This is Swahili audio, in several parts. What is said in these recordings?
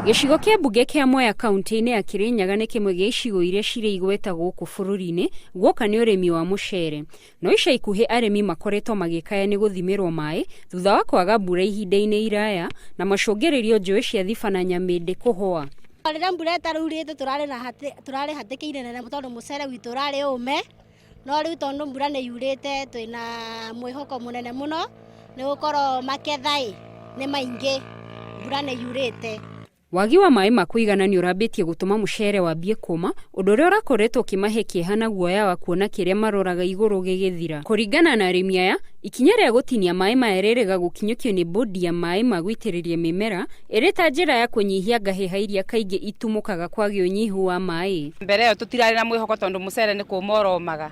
Gĩcigo kĩa mbunge kĩa Mwea kaunti-inĩ ya Kirinyaga nĩ kĩmwe gĩa icigo iria cirĩ igweta gũkũ bũrũri-inĩ guoka nĩ ũrĩmi wa mucere. No ica ikuhĩ arĩmi makoretwo magĩkaya nĩ guthimirwo maai thutha wa kwaga mbura ihinda-inĩ iraya na macũngĩrĩrio njũĩ cia Thiba na Nyamindi kuhua. Rĩrĩa mbura ĩtarurĩte tũrarĩ hatĩkĩire nene tondũ mucere witũ ũrarĩ ũme, no rĩu tondũ mbura nĩ yurĩte twĩna mwĩhoko mũnene mũno nĩ gũkorwo maketha nĩ maingĩ, mbura nĩ yurĩte. Wagi wa maai ma kũigana nĩ ũrambĩtie gũtũma mucere wambie kũma, ũndũ ũrĩa ũrakoretwo ũkĩmahe kĩeha na guoya wa kuona kĩrĩa maroraga igũrũ gĩgĩthira. Kũringana na arĩmi aya, ikinya rĩa gũtinia maai maya rĩrĩga gũkinyũkio nĩ bodi ya maai ma gũitĩrĩria mĩmera ĩrĩ ta njĩra ya kũnyihia ngahĩha iria kaingĩ itumũkaga kwagĩa ũnyihu wa maai. Mbere ĩyo tũtirarĩ na mwĩhoko tondũ mucere nĩ kũũma ũromaga,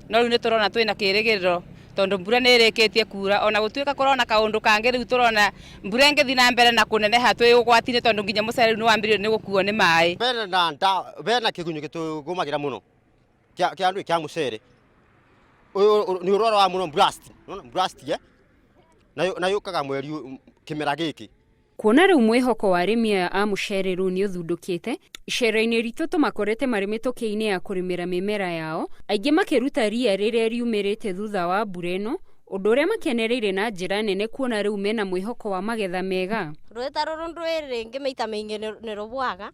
no rĩu nĩ tũrona twĩna kĩĩrĩgĩrĩro tondũ mbura nĩ ĩrĩkĩtie kuura, ona gũtuĩka korona kaũndũ kangĩ rĩu tũrona mbura ĩngĩthiĩ na mbere na kũneneha twĩ ũgwati-inĩ tondũ nginya mucere rĩu nĩ wambĩrĩirie nĩ gũkuo nĩ maai. Bena kĩgunyũ gĩtũgũmagĩra mũno kĩa mucere nĩ ũrora wa mũno blast na yũkaga mweri kĩmera gĩkĩ. Kuona rĩu mwĩhoko wa arĩmi aya a mucere rĩu nĩ ũthundũkĩte, icera-inĩ ritũ tũmakorete marĩ mĩtũkĩ-inĩ ya kũrĩmĩra mĩmera yao, aingĩ makĩruta ria rĩrĩa riumĩrĩte thutha wa mbura ĩno, ũndũ ũrĩa makenereire na njĩra nene kuona rĩu mena mwĩhoko wa magetha mega. Rũĩ ta rũrũ rĩngĩ maita maingĩ nĩ rũbwaga,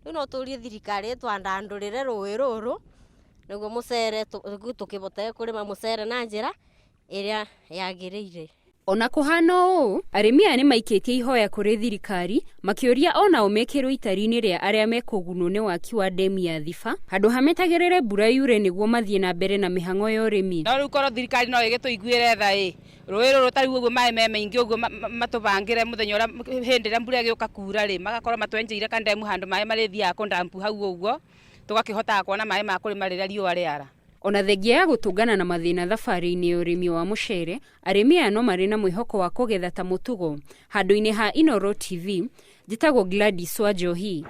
rĩu no tũrie thirikari twandandũrĩre rũĩ rũrũ nĩguo mucere tũkĩbote kũrĩma mucere na njĩra ĩrĩa yagĩrĩire. Ona kũhana ũũ, arĩmi aya nĩ maikĩtie ihoya kũrĩ thirikari makĩũria ona ũmekĩrwo itari-inĩ rĩa arĩa mekũgunwo nĩ waki wa demu ya Thiba handũ hametagĩrĩre mbura yure nĩguo mathiĩ na mbere na mĩhang'o ya ũrĩmi. No rĩu korwo thirikari no ĩgĩtũiguĩre tha rũĩ rũrũ tarĩu ũguo maĩ me maingĩ ũguo matũbangĩre mũthenya ũrĩa hĩndĩ ĩrĩa mbura ĩgĩũka kuura magakorwo matwenjeire kandemu handũ maĩ marĩthiaga kũndampu hau ũguo tũgakĩhotaga kuona maĩ ma kũrĩma rĩrĩa riũa rĩara. Ona thengia ya gũtũngana na mathĩna thabarĩ-inĩ ya ũrĩmi wa mucere, arĩmi aya no marĩ na mwĩhoko wa kũgetha ta mũtugo. Handũ-inĩ ha Inooro TV, njĩtagwo Gladys wa Njohi.